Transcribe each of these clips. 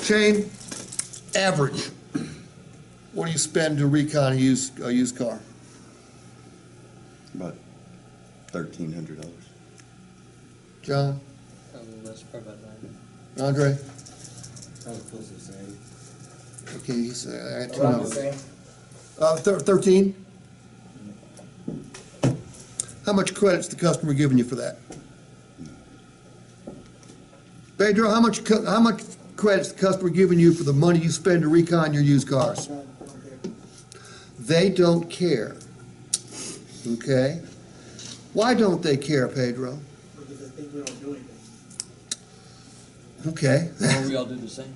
Shane, average, what do you spend to recon a used car? About $1,300. John? Probably less, probably about 9. Andre? Probably close to the same. Okay, he's, I got two Around the numbers. same. 13? How much credit's the customer giving you for that? Pedro, how much credit's the customer giving you for the money you spend to recon your used cars? They don't care. Okay? Why don't they care, Pedro? Because I think we don't do anything. Okay, Or we all do the same.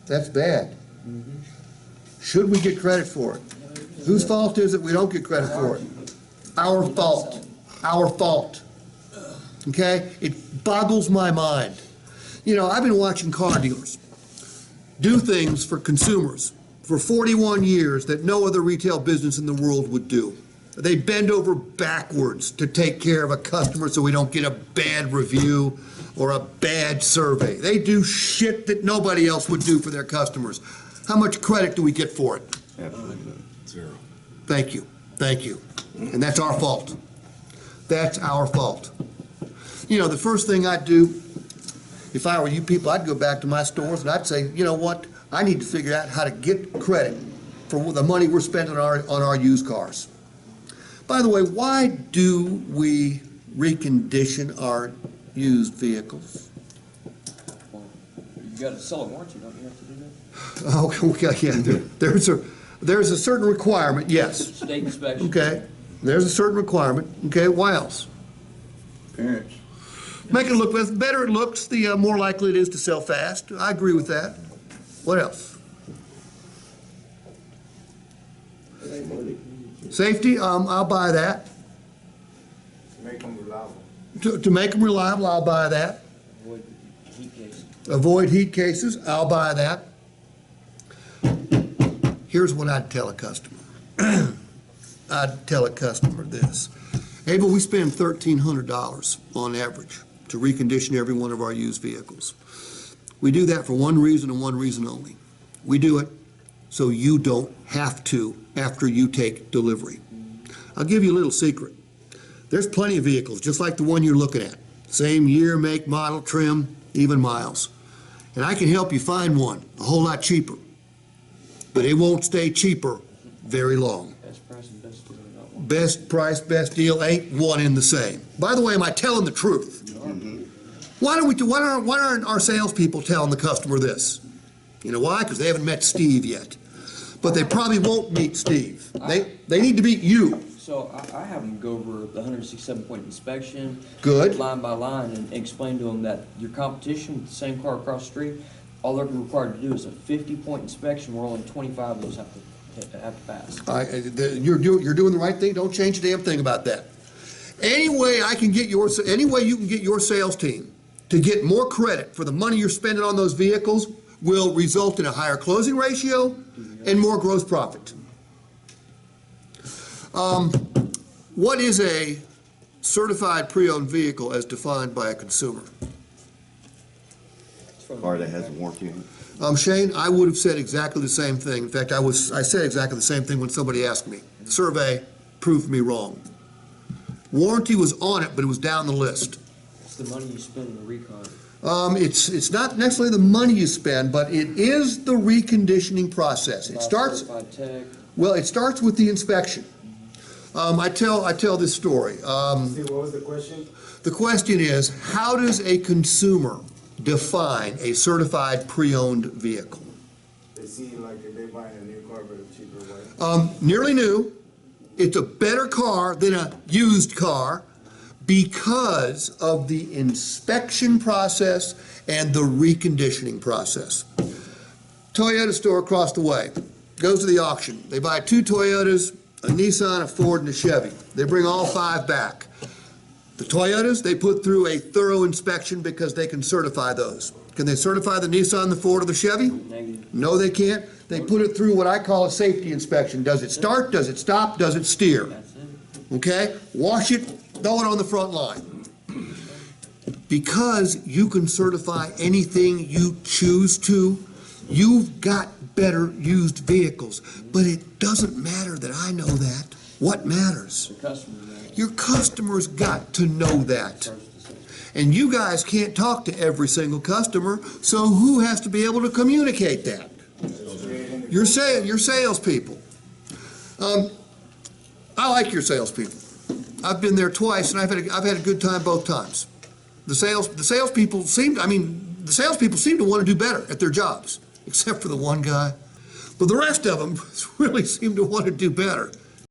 that's bad. Should we get credit for it? Whose fault is it we don't get credit for it? Our fault. Our fault. Okay? It boggles my mind. You know, I've been watching car dealers do things for consumers for 41 years that no other retail business in the world would do. They bend over backwards to take care of a customer so we don't get a bad review or a bad survey. They do shit that nobody else would do for their customers. How much credit do we get for it? Absolutely zero. Thank you, thank you. And that's our fault. That's our fault. You know, the first thing I'd do, if I were you people, I'd go back to my stores and I'd say, you know what? I need to figure out how to get credit for the money we're spending on our used cars. By the way, why do we recondition our used vehicles? Well, you got to sell a warranty, don't you have to do that? Oh, okay, yeah, there's a certain requirement, yes. State inspection. Okay, there's a certain requirement. Okay, why else? Parents. Make it look, the better it looks, the more likely it is to sell fast. I agree with that. What else? Safety, I'll buy that. Make them reliable. To make them reliable, I'll buy that. Avoid heat cases. Avoid heat cases, I'll buy that. Here's what I'd tell a customer. I'd tell a customer this. Abel, we spend $1,300 on average to recondition every one of our used vehicles. We do that for one reason and one reason only. We do it so you don't have to after you take delivery. I'll give you a little secret. There's plenty of vehicles, just like the one you're looking at. Same year, make, model, trim, even miles. And I can help you find one a whole lot cheaper. But it won't stay cheaper very long. Best price and best deal. Not one. Best price, best deal, ain't one in the same. By the way, am I telling the truth? Why aren't our salespeople telling the customer this? You know why? Because they haven't met Steve yet. But they probably won't meet Steve. They need to meet you. So I have them go over the 167-point inspection. Good. Line by line and explain to them that your competition with the same car across the street, all they're required to do is a 50-point inspection where only 25 of those have to pass. You're doing the right thing. Don't change a damn thing about that. Any way you can get your sales team to get more credit for the money you're spending on those vehicles will result in a higher closing ratio and more gross profit. What is a certified pre-owned vehicle as defined by a consumer? Car that has a warranty on it. Shane, I would have said exactly the same thing. In fact, I said exactly the same thing when somebody asked me. The survey proved me wrong. Warranty was on it, but it was down the list. It's the money you spend in the recon. It's not necessarily the money you spend, but it is the reconditioning process. It starts, Certified tech. well, it starts with the inspection. I tell this story. See, what was the question? The question is, how does a consumer define a certified pre-owned vehicle? They see like if they're buying a new car but a cheaper way. Nearly new. It's a better car than a used car because of the inspection process and the reconditioning process. Toyota store across the way goes to the auction. They buy 2 Toyotas, a Nissan, a Ford, and a Chevy. They bring all 5 back. The Toyotas, they put through a thorough inspection because they can certify those. Can they certify the Nissan, the Ford, or the Chevy? Negative. No, they can't. They put it through what I call a safety inspection. Does it start? Does it stop? Does it steer? That's it. Okay? Wash it, throw it on the front line. because you can certify anything you choose to, you've got better used vehicles. But it doesn't matter that I know that. What matters? The customer knows. Your customers got to know that. And you guys can't talk to every single customer, so who has to be able to communicate that? Your salespeople. I like your salespeople. I've been there twice, and I've had a good time both times. The salespeople seem to want to do better at their jobs, except for the one guy. But the rest of them really seem to want to do better.